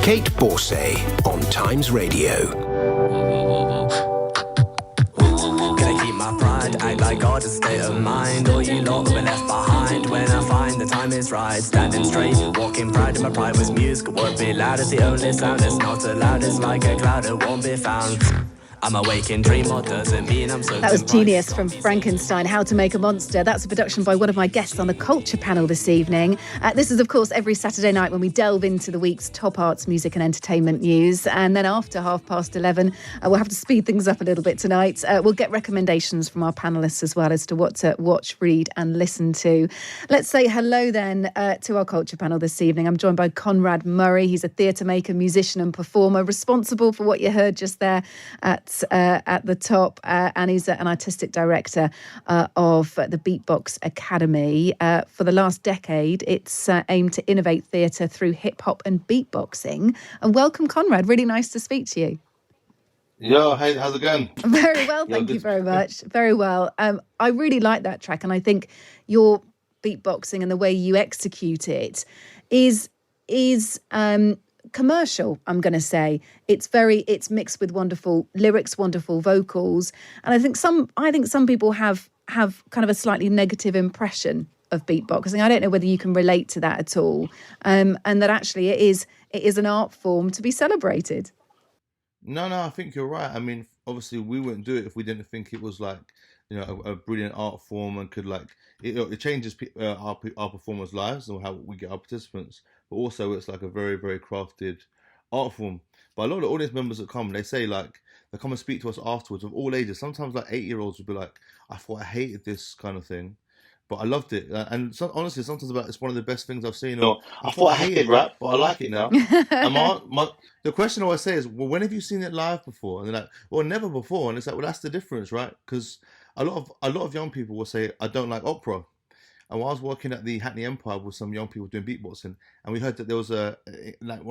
Kate Borsay on Times Radio. Gonna keep my pride, act like God, a state of mind. All you lot were left behind when I find the time is right. Standing straight, walking pride, and my pride was music. Would be loud as the only sound that's not allowed. It's like a cloud that won't be found. I'm a waking dream, what doesn't mean I'm so. That was Genius from Frankenstein, How to Make a Monster. That's a production by one of my guests on the Culture Panel this evening. This is, of course, every Saturday night when we delve into the week's top arts, music and entertainment news. And then after 11:30, we'll have to speed things up a little bit tonight. We'll get recommendations from our panellists as well as to what to watch, read and listen to. Let's say hello then to our Culture Panel this evening. I'm joined by Conrad Murray. He's a theatre maker, musician and performer, responsible for what you heard just there at the top, and he's an artistic director of the Beatbox Academy. For the last decade, it's aimed to innovate theatre through hip-hop and beatboxing. And welcome, Conrad. Really nice to speak to you. Yo, hey, how's it going? Very well, thank you very much. Very well. I really like that track, and I think your beatboxing and the way you execute it is commercial, I'm going to say. It's mixed with wonderful lyrics, wonderful vocals, and I think some people have kind of a slightly negative impression of beatboxing. I don't know whether you can relate to that at all, and that actually it is an art form to be celebrated. No, I think you're right. I mean, obviously, we wouldn't do it if we didn't think it was like, a brilliant art form and could it changes our performers' lives and how we get our participants. But also, it's like a very, very crafted art form. But a lot of the audience members that come, they say they come and speak to us afterwards of all ages. Sometimes 8-year-olds would be like, I thought I hated this kind of thing, but I loved it. And honestly, sometimes it's one of the best things I've seen. Or I thought I hated rap, but I like it now. And the question I always say is, well, when have you seen it live before? And they're like, well, never before. And it's like, well, that's the difference, right? Because a lot of young people will say, I don't like opera. And while I was working at the Hackney Empire with some young people doing beatboxing, and we heard that there was one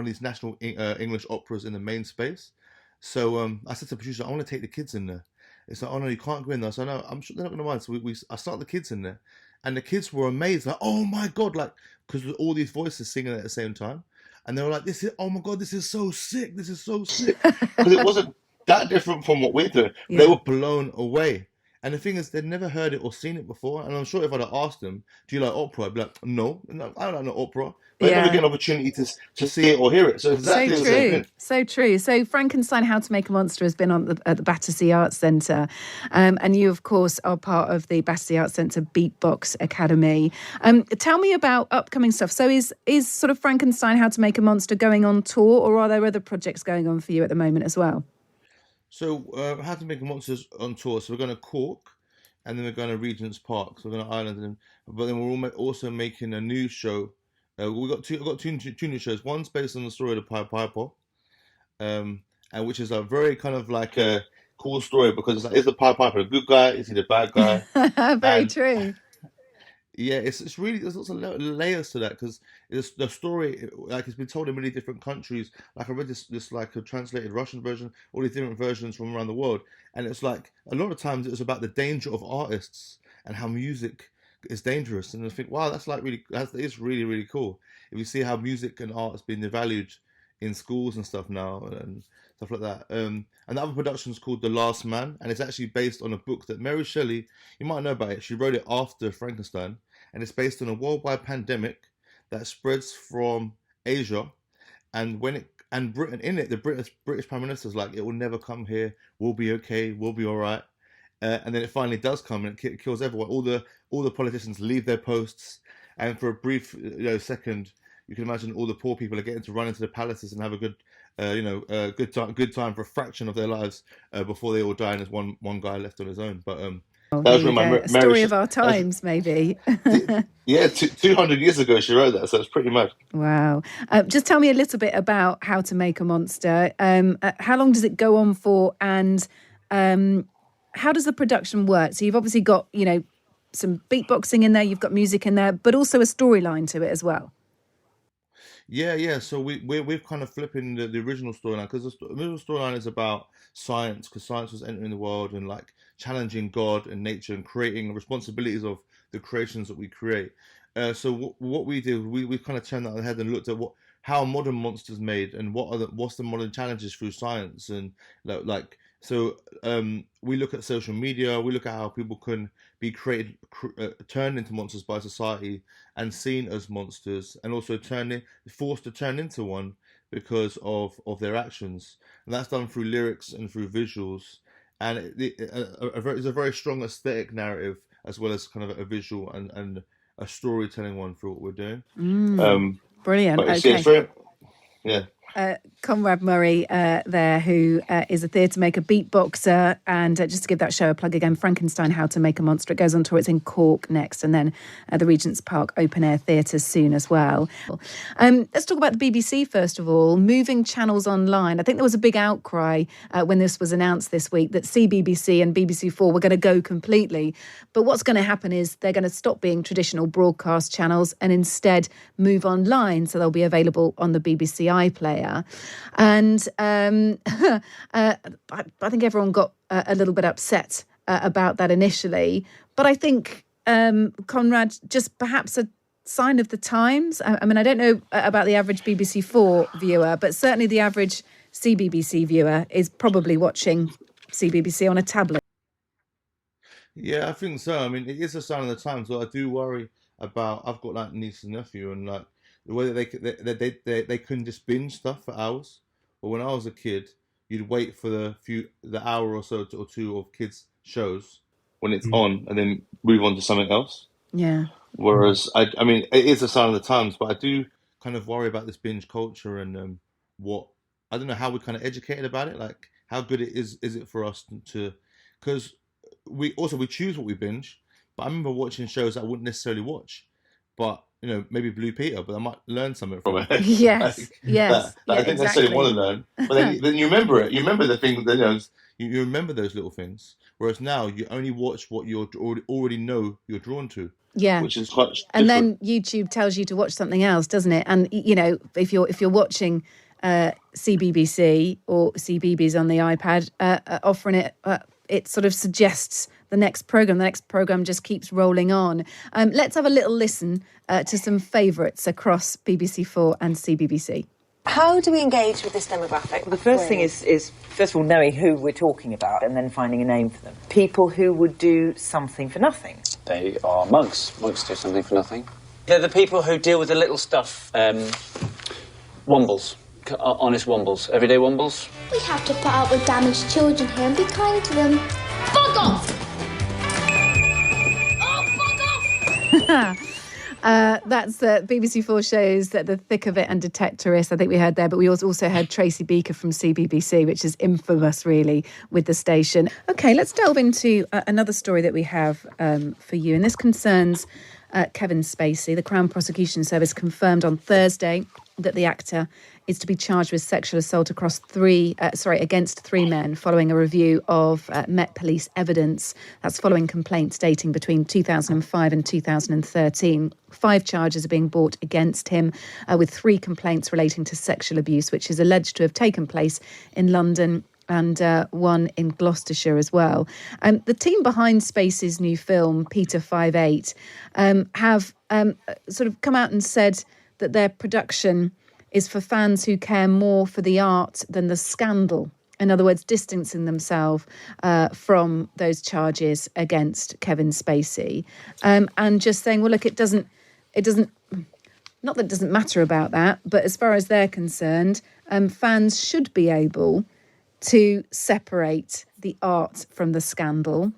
of these national English operas in the main space. So I said to the producer, I want to take the kids in there. It's like, oh no, you can't go in there. So no, I'm sure they're not going to mind. So I started the kids in there, and the kids were amazed, like, oh my god, like, because all these voices singing at the same time, and they were like, oh my god, this is so sick, because it wasn't that different from what we're doing. Yeah. They were blown away. And the thing is, they'd never heard it or seen it before. And I'm sure if I'd have asked them, do you like opera? I'd be like, no, I don't know opera. But I never get an opportunity to see it or hear it. So exactly so true. So true. So Frankenstein, How to Make a Monster has been at the Battersea Arts Centre. And you, of course, are part of the Battersea Arts Centre Beatbox Academy. Tell me about upcoming stuff. So is sort of Frankenstein, How to Make a Monster going on tour, or are there other projects going on for you at the moment as well? So, How to Make a Monster's on tour. So we're going to Cork, and then we're going to Regent's Park. So we're going to Ireland, but then we're also making a new show. I've got two new shows. One's based on the story of the Pied Piper, and which is a very kind of like a cool story, because is the Pied Piper a good guy? Is he the bad guy? Very true. Yeah, it's really, there's lots of layers to that, because the story, like, it's been told in many different countries. Like, I read this like a translated Russian version, all these different versions from around the world, and it's like a lot of times it's about the danger of artists and how music is dangerous. And I think, wow, that is really, really cool. If you see how music and art has been devalued in schools and stuff now and stuff like that. And the other production is called The Last Man, and it's actually based on a book that Mary Shelley, you might know about it, she wrote it after Frankenstein, and it's based on a worldwide pandemic that spreads from Asia, and Britain in it, the British Prime Minister's like, it will never come here, we'll be okay, we'll be all right. And then it finally does come, and it kills everyone. All the politicians leave their posts, and for a brief second, you can imagine all the poor people are getting to run into the palaces and have a good time for a fraction of their lives before they all die, and there's one guy left on his own. But that was a story of our times, maybe. Yeah, 200 years ago she wrote that, so it's pretty mad. Wow. Just tell me a little bit about How to Make a Monster. How long does it go on for, and how does the production work? So you've obviously got, some beatboxing in there, you've got music in there, but also a storyline to it as well. Yeah. So we're kind of flipping the original storyline, because the original storyline is about science, because science was entering the world and like challenging God and nature and creating the responsibilities of the creations that we create. So what we did, we kind of turned that on the head and looked at how are modern monsters made, and what's the modern challenges through science, and like so we look at social media, we look at how people can be turned into monsters by society and seen as monsters, and also forced to turn into one because of their actions, and that's done through lyrics and through visuals, and it's a very strong aesthetic narrative as well as kind of a visual and a storytelling one for what we're doing. Brilliant. But Okay. it's very, yeah. Conrad Murray there, who is a theatre maker, beatboxer, and just to give that show a plug again, Frankenstein, How to Make a Monster. It goes on tour. It's in Cork next, and then the Regent's Park Open Air Theatres soon as well. Let's talk about the BBC first of all. Moving channels online. I think there was a big outcry when this was announced this week that CBBC and BBC4 were going to go completely. But what's going to happen is they're going to stop being traditional broadcast channels and instead move online, so they'll be available on the BBC iPlayer. And I think everyone got a little bit upset about that initially. But I think, Conrad, just perhaps a sign of the times. I mean, I don't know about the average BBC4 viewer, but certainly the average CBBC viewer is probably watching CBBC on a tablet. Yeah, I think so. I mean, it is a sign of the times. So I do worry about. I've got like niece and nephew, and like the way that they couldn't just binge stuff for hours. But when I was a kid, you'd wait for the hour or so or two of kids shows when it's on, and then move on to something else. Yeah. Whereas I mean, it is a sign of the times, but I do kind of worry about this binge culture and what I don't know how we're kind of educated about it. Like, how good is it for us to because we choose what we binge. But I remember watching shows that I wouldn't necessarily watch, but maybe Blue Peter, but I might learn something from it. Yes, like, yes, that I didn't necessarily want to learn. But then you remember it. You remember the thing that you remember those little things. Whereas now you only watch what you already know you're drawn to. Yeah, which is quite different. And then YouTube tells you to watch something else, doesn't it? And if you're watching CBBC or CBeebies on the iPad, offering it, it sort of suggests the next program. The next program just keeps rolling on. Let's have a little listen to some favourites across BBC4 and CBBC. How do we engage with this demographic? Well, the first thing is, first of all, knowing who we're talking about and then finding a name for them. People who would do something for nothing. They are mugs. Mugs do something for nothing. They're the people who deal with the little stuff. Wombles. Honest wombles. Everyday wombles. We have to put up with damaged children here and be kind to them. Fuck off! Oh, fuck off! That's BBC4 shows that The Thick of It and Detectorist, I think we heard there, but we also heard Tracy Beaker from CBBC, which is infamous, really, with the station. OK, let's delve into another story that we have for you, and this concerns Kevin Spacey. The Crown Prosecution Service confirmed on Thursday that the actor is to be charged with sexual assault against three men following a review of Met Police evidence. That's following complaints dating between 2005 and 2013. 5 charges are being brought against him, with 3 complaints relating to sexual abuse, which is alleged to have taken place in London and 1 in Gloucestershire as well. The team behind Spacey's new film, Peter 5'8", have sort of come out and said that their production is for fans who care more for the art than the scandal. In other words, distancing themselves from those charges against Kevin Spacey, and just saying, well, look, it doesn't, not that it doesn't matter about that, but as far as they're concerned, fans should be able to separate the art from the scandal.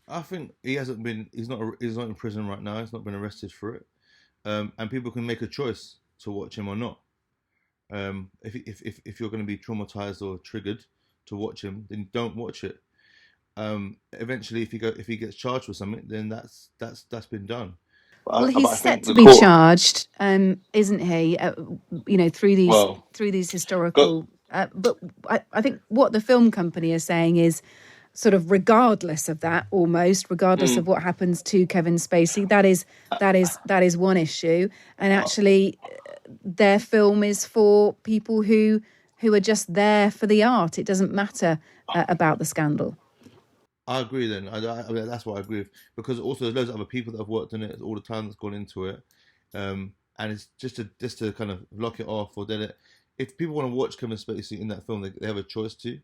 I think he's not in prison right now. He's not been arrested for it. And people can make a choice to watch him or not. If you're going to be traumatized or triggered to watch him, then don't watch it. Eventually, if he gets charged with something, then that's been done. Well, he's set to be charged, isn't he? Through these historical. But I think what the film company is saying is, sort of regardless of that, regardless of what happens to Kevin Spacey, that is one issue. And actually, their film is for people who are just there for the art. It doesn't matter about the scandal. I agree. Then I mean, that's what I agree with, because also there's loads of other people that have worked on it all the time that's gone into it. and it's just to kind of lock it off, or then if people want to watch Kevin Spacey in that film, they have a choice to.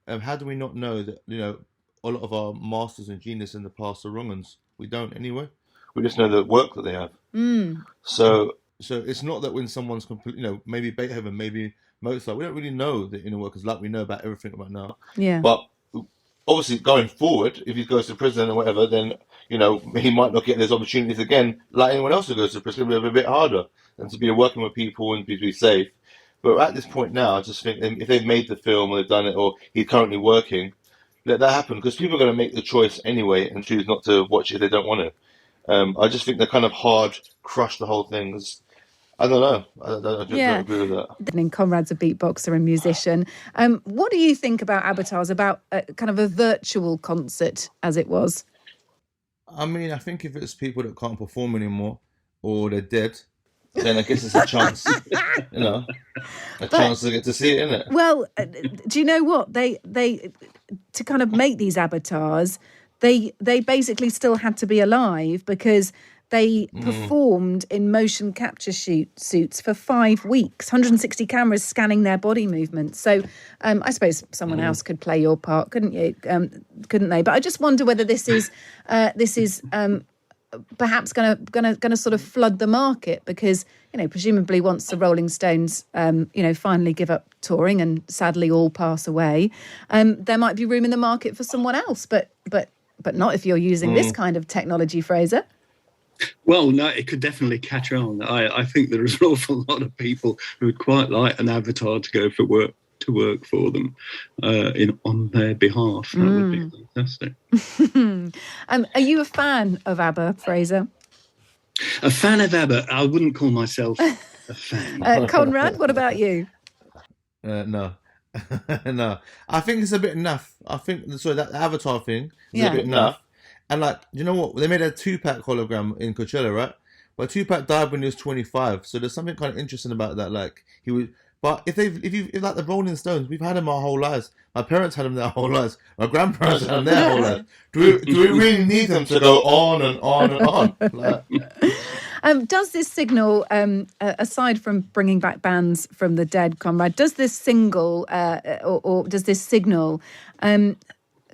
How do we not know that a lot of our masters and genius in the past are wrong uns? We don't anyway. We just know the work that they have. So it's not that when someone's complete, maybe Beethoven, maybe Mozart, we don't really know the inner workers like we know about everything right now. Yeah. But obviously, going forward, if he goes to prison or whatever, then he might not get those opportunities again, like anyone else who goes to prison. It'll be a bit harder than to be working with people and be safe. But at this point now, I just think if they've made the film or they've done it, or he's currently working, let that happen, because people are going to make the choice anyway and choose not to watch it if they don't want to. I just think they kind of hard crush the whole thing. I don't know. I just don't agree with that. Then Conrad's a beatboxer and musician. What do you think about avatars, about kind of a virtual concert as it was? I mean, I think if it's people that can't perform anymore or they're dead, then I guess it's a chance, chance to get to see it, isn't it? Well, do you know what? They to kind of make these avatars, they basically still had to be alive, because they performed in motion capture suits for 5 weeks, 160 cameras scanning their body movements. So I suppose someone else could play your part, couldn't you? Couldn't they? But I just wonder whether this is perhaps going to sort of flood the market, because presumably once the Rolling Stones finally give up touring and sadly all pass away, there might be room in the market for someone else. But not if you're using this kind of technology, Fraser. Well, no, it could definitely catch on. I think there is an awful lot of people who would quite like an avatar to go to work for them on their behalf. That would be fantastic. Are you a fan of ABBA, Fraser? A fan of ABBA? I wouldn't call myself a fan. Conrad, what about you? No. No. I think it's a bit enough. I think that Avatar thing is a bit enough. And you know what? They made a Tupac hologram in Coachella, right? But Tupac died when he was 25, so there's something kind of interesting about that. But if like the Rolling Stones, we've had them our whole lives. My parents had them their whole lives. My grandparents had them their whole lives. Do we really need them to go on and on and on? Does this signal, aside from bringing back bands from the dead, Conrad, does this single or does this signal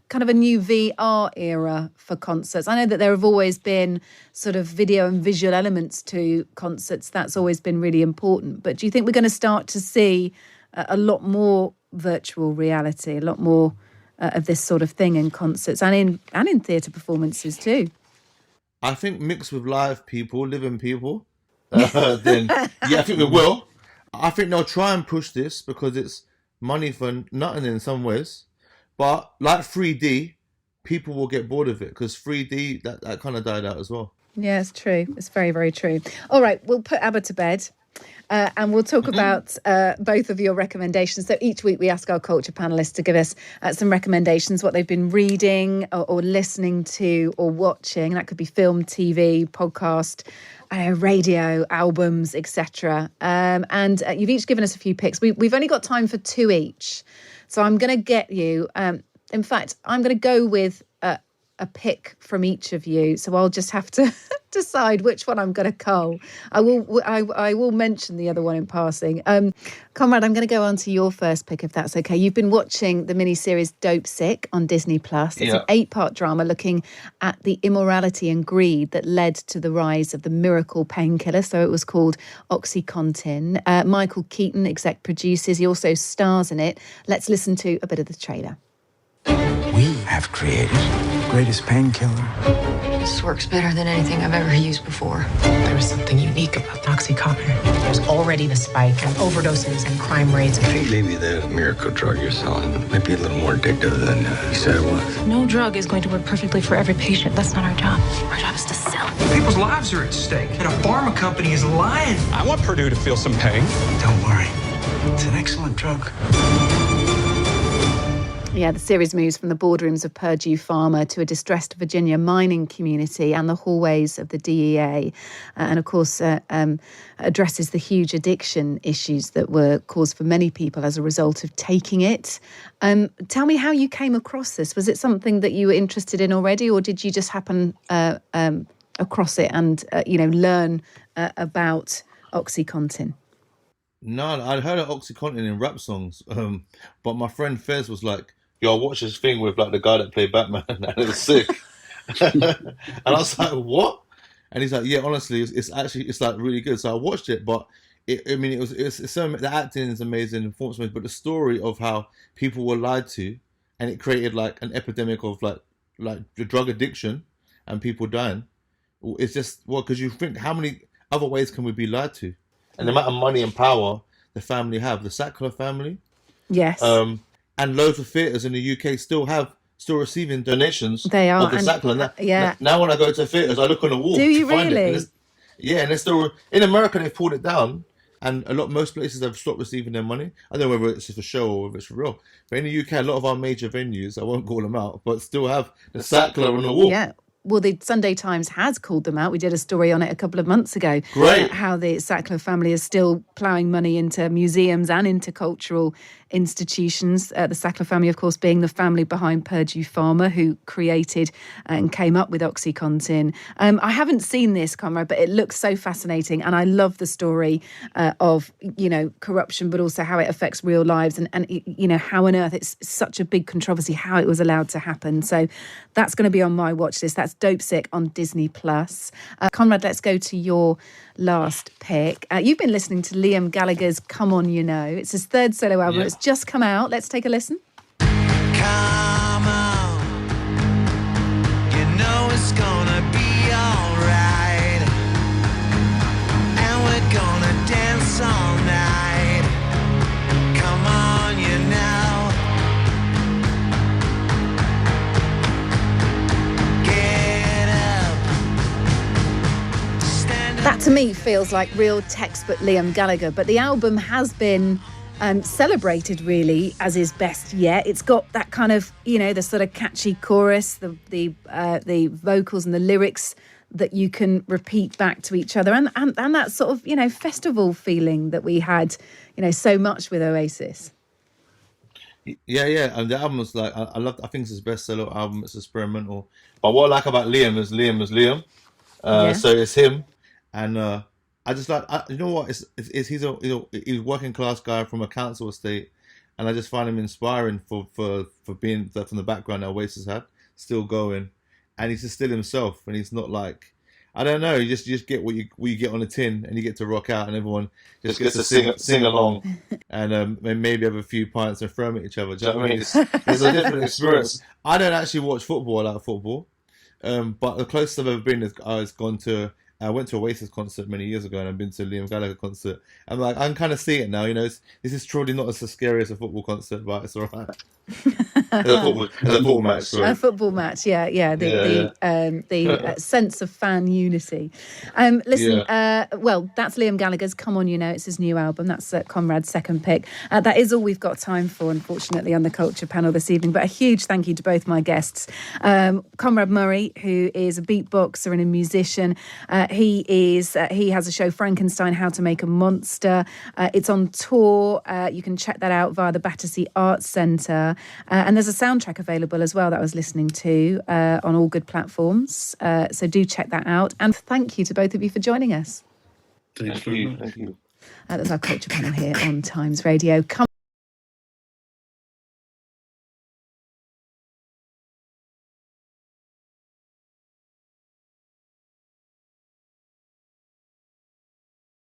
kind of a new VR era for concerts? I know that there have always been sort of video and visual elements to concerts. That's always been really important. But do you think we're going to start to see a lot more virtual reality, a lot more of this sort of thing in concerts and in theatre performances too? I think mixed with living people, then I think we will. I think they'll try and push this because it's money for nothing in some ways. But like 3D, people will get bored of it because 3D, that kind of died out as well. Yeah, it's true. It's very, very true. All right, we'll put ABBA to bed. And we'll talk about both of your recommendations. So each week we ask our culture panellists to give us some recommendations, what they've been reading or listening to or watching. That could be film, TV, podcast, radio, albums, etc. And you've each given us a few picks. We've only got time for 2 each. So I'm going to get you. In fact, I'm going to go with a pick from each of you. So I'll just have to decide which one I'm going to cull. I will mention the other one in passing. Conrad, I'm going to go on to your first pick, if that's okay. You've been watching the miniseries Dope Sick on Disney+. It's an 8-part drama looking at the immorality and greed that led to the rise of the miracle painkiller. So it was called OxyContin. Michael Keaton exec produces. He also stars in it. Let's listen to a bit of the trailer. We have created the greatest painkiller. This works better than anything I've ever used before. There was something unique about OxyContin. There's already the spike in overdoses and crime rates. I think maybe the miracle drug you're selling might be a little more addictive than you said it was. No drug is going to work perfectly for every patient. That's not our job. Our job is to sell. People's lives are at stake, and a pharma company is lying. I want Purdue to feel some pain. Don't worry. It's an excellent drug. Yeah, the series moves from the boardrooms of Purdue Pharma to a distressed Virginia mining community and the hallways of the DEA. And of course, addresses the huge addiction issues that were caused for many people as a result of taking it. Tell me how you came across this. Was it something that you were interested in already, or did you just happen across it and, learn about OxyContin? No, I'd heard of OxyContin in rap songs, but my friend Fez was like, "Yo, I watched this thing with like the guy that played Batman, and it was sick." And I was like, "What?" And he's like, "Yeah, honestly, it's like really good." So I watched it, but it's so the acting is amazing, the performance is amazing, but the story of how people were lied to, and it created like an epidemic of like the drug addiction and people dying. It's just because you think how many other ways can we be lied to? And the amount of money and power the family have, the Sackler family, Yes. And loads of theatres in the UK still receiving donations They are, of the Sackler. yeah. Now when I go to theatres, I look on the wall. Do you to find really? It. And they're still in America. They've pulled it down, and most places have stopped receiving their money. I don't know whether it's just a show or whether it's for real. But in the UK, a lot of our major venues, I won't call them out, but still have the Sackler on the wall. Yeah. Well, the Sunday Times has called them out. We did a story on it a couple of months ago. Great. How the Sackler family is still ploughing money into museums and into cultural institutions. The Sackler family, of course, being the family behind Purdue Pharma, who created and came up with OxyContin. I haven't seen this, Conrad, but it looks so fascinating. And I love the story of, corruption, but also how it affects real lives and how on earth it's such a big controversy, how it was allowed to happen. So that's going to be on my watch list. That's Dope Sick on Disney+. Conrad, let's go to your last pick. You've been listening to Liam Gallagher's Come On You Know. It's his third solo album. Yeah. It's just come out. Let's take a listen. Come on, you know it's gonna be alright, and we're gonna dance all night. Come on, you know, get up, stand up. That to me feels like real textbook Liam Gallagher, but the album has been celebrated really as his best yet. It's got that kind of, the sort of catchy chorus, the vocals and the lyrics that you can repeat back to each other, and that sort of, festival feeling that we had, so much with Oasis. Yeah, and the album was like I think it's his best solo album. It's experimental, but what I like about Liam is Liam. So it's him, and I just like you know what? He's a working class guy from a council estate, and I just find him inspiring for being from the background that Oasis had, still going, and he's just still himself, and he's not like, I don't know, you just get what you get on a tin, and you get to rock out, and everyone just gets to sing along, and maybe have a few pints and throw them at each other. Do you know what I mean? It's a different experience. I don't actually watch football. I like football, but the closest I've ever been is I went to Oasis concert many years ago, and I've been to a Liam Gallagher concert. I'm like, I can kind of see it now. This is truly not as scary as a football concert, but it's all right. It's a football match. Sorry. A football match, yeah. The sense of fan unity. Listen, well, that's Liam Gallagher's Come On You Know. It's his new album. That's Conrad's second pick. That is all we've got time for, unfortunately, on the Culture Panel this evening. But a huge thank you to both my guests. Conrad Murray, who is a beatboxer and a musician. He has a show, Frankenstein, How to Make a Monster. It's on tour. You can check that out via the Battersea Arts Centre. And there's a soundtrack available as well that I was listening to on all good platforms. So do check that out. And thank you to both of you for joining us. Thanks very much. Thank you. That's our Culture Panel here on Times Radio.